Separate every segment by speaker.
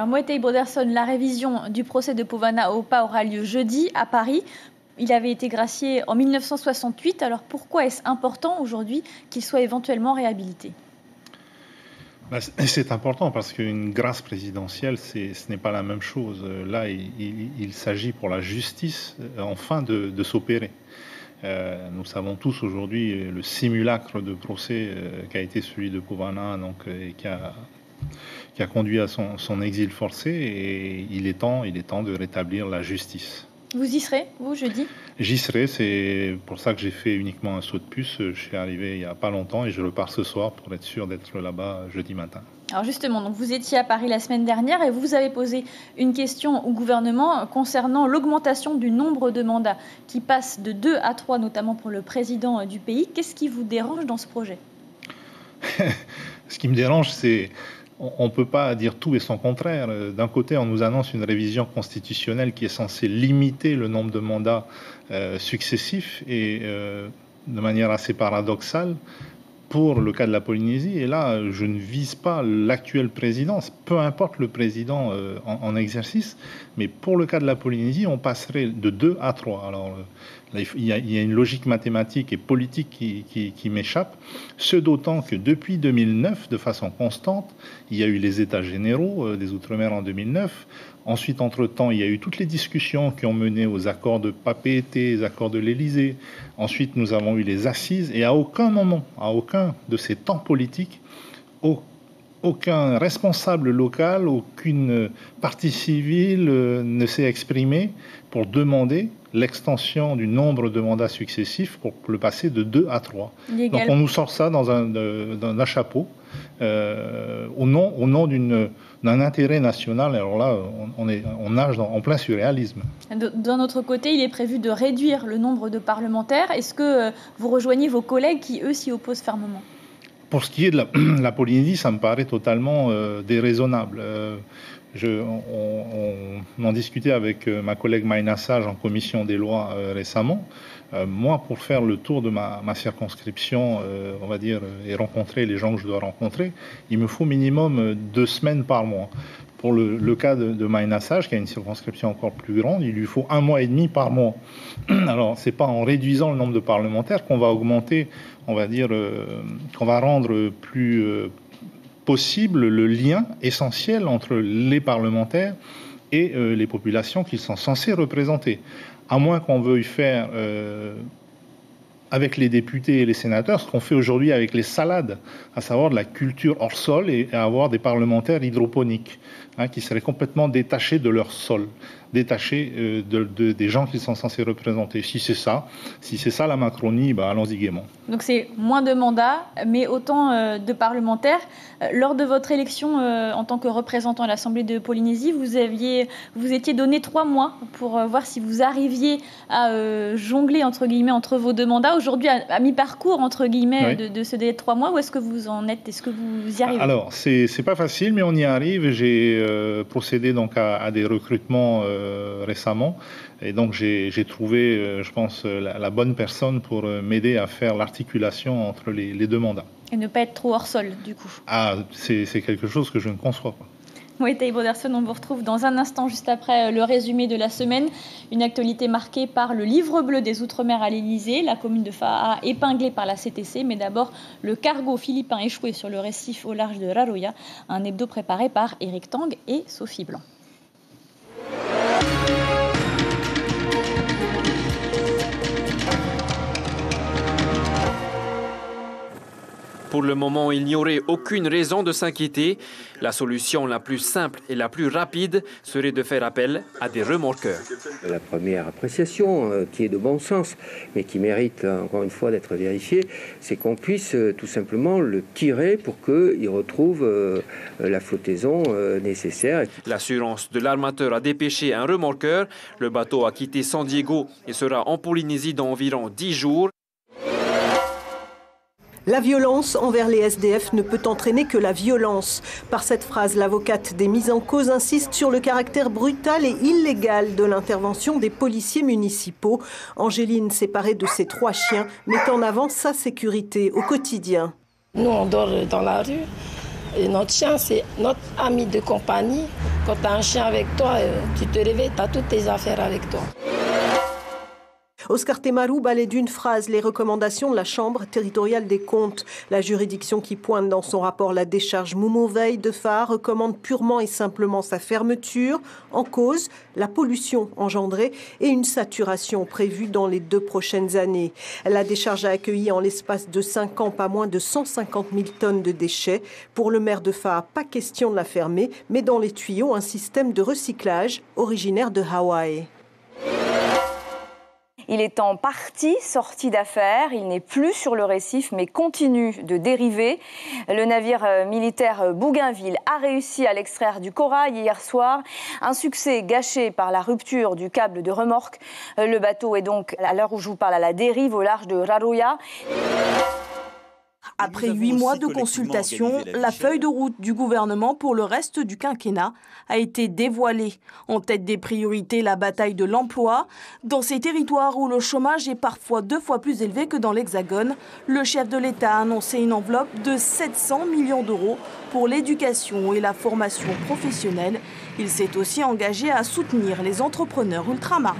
Speaker 1: Alors Moetei Broderson, la révision du procès de Povana Aupa aura lieu jeudi à Paris. Il avait été gracié en 1968. Alors pourquoi est-ce important aujourd'hui qu'il soit éventuellement réhabilité ?
Speaker 2: C'est important parce qu'une grâce présidentielle, ce n'est pas la même chose. Là, il s'agit pour la justice, enfin, de s'opérer. Nous savons tous aujourd'hui le simulacre de procès qui a été celui de Povana, et qui a conduit à son exil forcé. Et il est temps de rétablir la justice.
Speaker 1: Vous y serez, vous, jeudi ?
Speaker 2: J'y serai, c'est pour ça que j'ai fait uniquement un saut de puce. Je suis arrivé il n'y a pas longtemps et je repars ce soir pour être sûr d'être là-bas jeudi matin.
Speaker 1: Alors justement, donc vous étiez à Paris la semaine dernière et vous avez posé une question au gouvernement concernant l'augmentation du nombre de mandats qui passe de 2 à 3, notamment pour le président du pays. Qu'est-ce qui vous dérange dans ce projet ?
Speaker 2: Ce qui me dérange, c'est... On ne peut pas dire tout et son contraire. D'un côté, on nous annonce une révision constitutionnelle qui est censée limiter le nombre de mandats successifs et de manière assez paradoxale pour le cas de la Polynésie. Et là, je ne vise pas l'actuelle présidence, peu importe le président en exercice, mais pour le cas de la Polynésie, on passerait de 2 à 3. Alors, là, il y a une logique mathématique et politique qui m'échappe, ce d'autant que depuis 2009, de façon constante, il y a eu les États généraux des Outre-mer en 2009. Ensuite, entre-temps, il y a eu toutes les discussions qui ont mené aux accords de Papeete, les accords de l'Élysée. Ensuite, nous avons eu les assises. Et à aucun moment, à aucun de ces temps politiques, aucun responsable local, aucune partie civile ne s'est exprimé pour demander l'extension du nombre de mandats successifs pour le passer de 2 à 3. Donc on nous sort ça dans un chapeau au nom d'un intérêt national. Alors là, on nage en plein surréalisme.
Speaker 1: D'un autre côté, il est prévu de réduire le nombre de parlementaires. Est-ce que vous rejoignez vos collègues qui, eux, s'y opposent fermement ?
Speaker 2: Pour ce qui est de la Polynésie, ça me paraît totalement déraisonnable. On en discutait avec ma collègue Maïna Sage en commission des lois récemment. Moi, pour faire le tour de ma circonscription, on va dire, et rencontrer les gens que je dois rencontrer, il me faut minimum 2 semaines par mois. Pour le cas de Maïna Sage, qui a une circonscription encore plus grande, il lui faut 1 mois et demi par mois. Alors, c'est pas en réduisant le nombre de parlementaires qu'on va augmenter, on va dire, qu'on va rendre plus possible le lien essentiel entre les parlementaires et les populations qu'ils sont censés représenter. À moins qu'on veuille faire avec les députés et les sénateurs ce qu'on fait aujourd'hui avec les salades, à savoir de la culture hors sol et avoir des parlementaires hydroponiques qui seraient complètement détachés de leur sol, détachés des gens qu'ils sont censés représenter. Si c'est ça la Macronie, allons-y gaiement.
Speaker 1: Donc c'est moins de mandats, mais autant de parlementaires. Lors de votre élection en tant que représentant à l'Assemblée de Polynésie, vous étiez donné 3 mois pour voir si vous arriviez à jongler entre guillemets entre vos 2 mandats. Aujourd'hui, à mi-parcours entre guillemets de ce délai de 3 mois, où est-ce que vous en êtes ? Est-ce que vous y arrivez ?
Speaker 2: Alors c'est pas facile, mais on y arrive. J'ai procédé donc à des recrutements récemment. Et donc j'ai trouvé, je pense, la bonne personne pour m'aider à faire l'articulation entre les 2 mandats.
Speaker 1: Et ne pas être trop hors sol, du coup.
Speaker 2: C'est quelque chose que je ne conçois pas.
Speaker 1: Moetei Broderson, on vous retrouve dans un instant, juste après le résumé de la semaine. Une actualité marquée par le livre bleu des Outre-mer à l'Élysée, la commune de Fa'a épinglée par la CTC, mais d'abord le cargo philippin échoué sur le récif au large de Raroya, un hebdo préparé par Éric Tang et Sophie Blanc.
Speaker 3: Pour le moment, il n'y aurait aucune raison de s'inquiéter. La solution la plus simple et la plus rapide serait de faire appel à des remorqueurs.
Speaker 4: La première appréciation, qui est de bon sens, mais qui mérite encore une fois d'être vérifiée, c'est qu'on puisse tout simplement le tirer pour qu'il retrouve la flottaison nécessaire.
Speaker 3: L'assurance de l'armateur a dépêché un remorqueur. Le bateau a quitté San Diego et sera en Polynésie dans environ 10 jours.
Speaker 5: La violence envers les SDF ne peut entraîner que la violence. Par cette phrase, l'avocate des mises en cause insiste sur le caractère brutal et illégal de l'intervention des policiers municipaux. Angéline, séparée de ses 3 chiens, met en avant sa sécurité au quotidien.
Speaker 6: Nous, on dort dans la rue. Et notre chien, c'est notre ami de compagnie. Quand tu as un chien avec toi, tu te réveilles, tu as toutes tes affaires avec toi.
Speaker 5: Oscar Temaru balaie d'une phrase les recommandations de la Chambre territoriale des comptes. La juridiction qui pointe dans son rapport la décharge Moumouveil de Faa recommande purement et simplement sa fermeture. En cause, la pollution engendrée et une saturation prévue dans les 2 prochaines années. La décharge a accueilli en l'espace de 5 ans pas moins de 150 000 tonnes de déchets. Pour le maire de Faa, pas question de la fermer, mais dans les tuyaux, un système de recyclage originaire de Hawaï.
Speaker 7: Il est en partie sorti d'affaire, il n'est plus sur le récif mais continue de dériver. Le navire militaire Bougainville a réussi à l'extraire du corail hier soir. Un succès gâché par la rupture du câble de remorque. Le bateau est donc, à l'heure où je vous parle, à la dérive au large de Raroya.
Speaker 8: Après 8 mois de consultation, la feuille de route du gouvernement pour le reste du quinquennat a été dévoilée. En tête des priorités, la bataille de l'emploi. Dans ces territoires où le chômage est parfois 2 fois plus élevé que dans l'Hexagone, le chef de l'État a annoncé une enveloppe de 700 millions d'euros pour l'éducation et la formation professionnelle. Il s'est aussi engagé à soutenir les entrepreneurs ultramarins.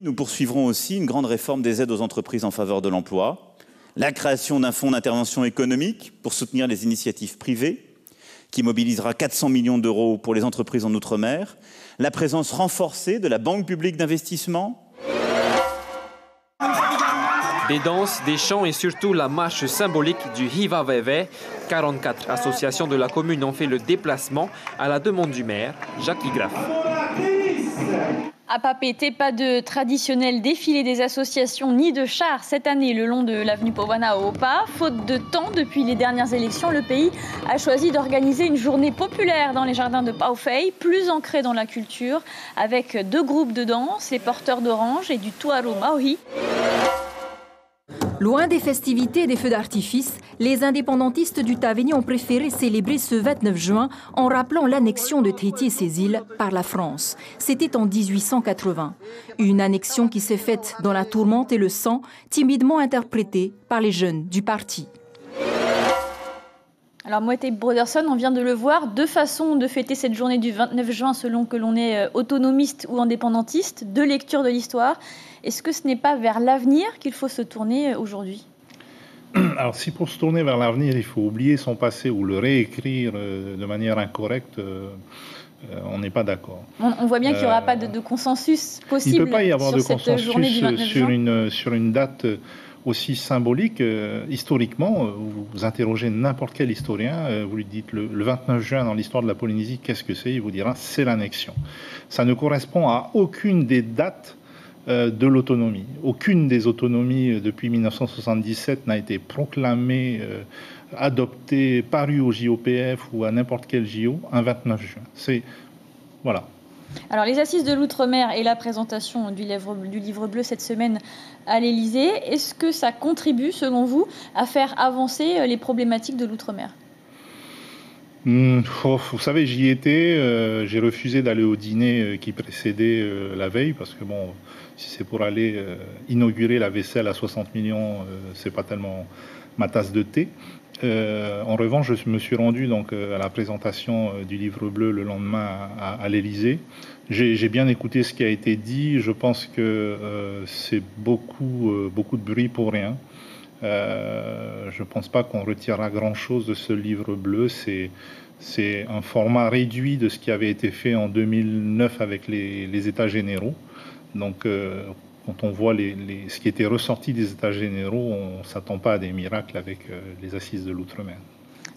Speaker 9: Nous poursuivrons aussi une grande réforme des aides aux entreprises en faveur de l'emploi. La création d'un fonds d'intervention économique pour soutenir les initiatives privées, qui mobilisera 400 millions d'euros pour les entreprises en Outre-mer. La présence renforcée de la Banque publique d'investissement.
Speaker 3: Des danses, des chants et surtout la marche symbolique du Hiva Veve. 44 associations de la commune ont fait le déplacement à la demande du maire, Jacques Igraff.
Speaker 1: À Papeete, pas de traditionnel défilé des associations ni de chars cette année le long de l'avenue Povana à Opa. Faute de temps, depuis les dernières élections, le pays a choisi d'organiser une journée populaire dans les jardins de Paufei, plus ancrée dans la culture, avec 2 groupes de danse, les porteurs d'orange et du Tuaru Maohi.
Speaker 10: Loin des festivités et des feux d'artifice, les indépendantistes du Taveuni ont préféré célébrer ce 29 juin en rappelant l'annexion de Tahiti et ses îles par la France. C'était en 1880. Une annexion qui s'est faite dans la tourmente et le sang, timidement interprétée par les jeunes du parti.
Speaker 1: Alors Moët Broderson, on vient de le voir, 2 façons de fêter cette journée du 29 juin selon que l'on est autonomiste ou indépendantiste, 2 lectures de l'histoire. Est-ce que ce n'est pas vers l'avenir qu'il faut se tourner aujourd'hui ?
Speaker 2: Alors si pour se tourner vers l'avenir, il faut oublier son passé ou le réécrire de manière incorrecte, on n'est pas d'accord.
Speaker 1: On voit bien qu'il n'y aura pas de consensus possible
Speaker 2: il ne peut pas y avoir
Speaker 1: sur
Speaker 2: de
Speaker 1: cette
Speaker 2: consensus
Speaker 1: journée du 29 juin.
Speaker 2: sur une date aussi symbolique. Historiquement, vous interrogez n'importe quel historien, vous lui dites le 29 juin dans l'histoire de la Polynésie, qu'est-ce que c'est ? Il vous dira c'est l'annexion. Ça ne correspond à aucune des dates de l'autonomie. Aucune des autonomies depuis 1977 n'a été proclamée, adoptée, parue au JOPF ou à n'importe quel JO un 29 juin. Voilà.
Speaker 1: Alors les assises de l'outre-mer et la présentation du livre bleu cette semaine à l'Élysée, est-ce que ça contribue selon vous à faire avancer les problématiques de l'outre-mer ?
Speaker 2: Vous savez, j'y étais, j'ai refusé d'aller au dîner qui précédait la veille parce que bon, si c'est pour aller inaugurer la vaisselle à 60 millions, c'est pas tellement ma tasse de thé. En revanche, je me suis rendu donc à la présentation du livre bleu le lendemain à l'Élysée. J'ai bien écouté ce qui a été dit. Je pense que c'est beaucoup de bruit pour rien. Je ne pense pas qu'on retirera grand-chose de ce livre bleu. C'est un format réduit de ce qui avait été fait en 2009 avec les États généraux. Donc, quand on voit ce qui était ressorti des États généraux, on ne s'attend pas à des miracles avec les assises de l'outre-mer.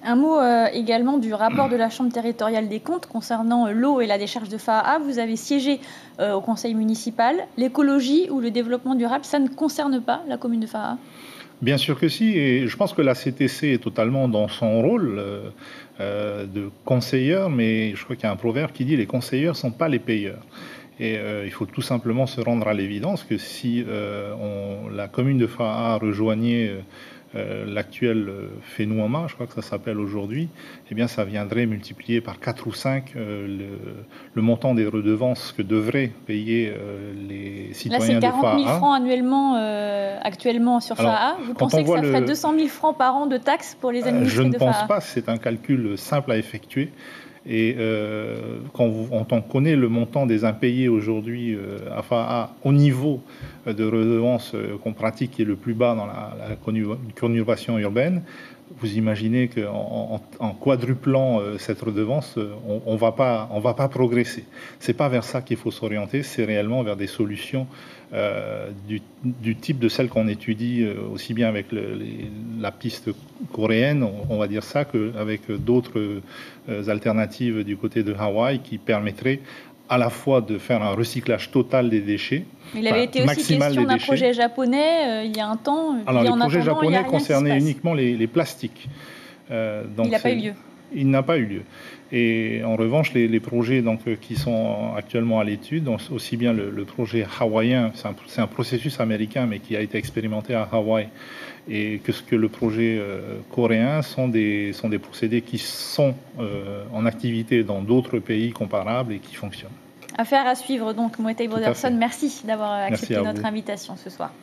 Speaker 1: Un mot également du rapport de la Chambre territoriale des comptes concernant l'eau et la décharge de Faa. Vous avez siégé au conseil municipal. L'écologie ou le développement durable, ça ne concerne pas la commune de Faa ?
Speaker 2: Bien sûr que si, et je pense que la CTC est totalement dans son rôle de conseillère, mais je crois qu'il y a un proverbe qui dit « les conseilleurs ne sont pas les payeurs ». Et il faut tout simplement se rendre à l'évidence que si la commune de Faa rejoignait l'actuel FENUAMA, je crois que ça s'appelle aujourd'hui, eh bien ça viendrait multiplier par 4 ou 5 le montant des redevances que devraient payer citoyens de FAA.
Speaker 1: Là, c'est 40 000 francs annuellement actuellement sur FAA. Vous pensez que ça ferait 200 000 francs par an de taxes pour les administrés de FAA?
Speaker 2: Je ne pense pas, c'est un calcul simple à effectuer. Et quand on connaît le montant des impayés aujourd'hui à FAA au niveau de redevance qu'on pratique, qui est le plus bas dans la conurbation urbaine, vous imaginez qu'en quadruplant cette redevance, on va pas progresser. C'est pas vers ça qu'il faut s'orienter, c'est réellement vers des solutions du type de celles qu'on étudie aussi bien avec la piste coréenne, on va dire ça, qu'avec d'autres alternatives du côté de Hawaï qui permettraient à la fois de faire un recyclage total des déchets.
Speaker 1: Il avait été aussi question d'un projet japonais il y a un temps.
Speaker 2: Alors, le projet japonais concernait uniquement les plastiques.
Speaker 1: Donc il n'a pas eu lieu.
Speaker 2: Il n'a pas eu lieu. Et en revanche, les projets qui sont actuellement à l'étude, aussi bien le projet hawaïen, c'est un processus américain, mais qui a été expérimenté à Hawaï, et que le projet coréen sont des procédés qui sont en activité dans d'autres pays comparables et qui fonctionnent.
Speaker 1: Affaire à suivre donc, Moetei Broderson. Merci d'avoir accepté notre invitation ce soir.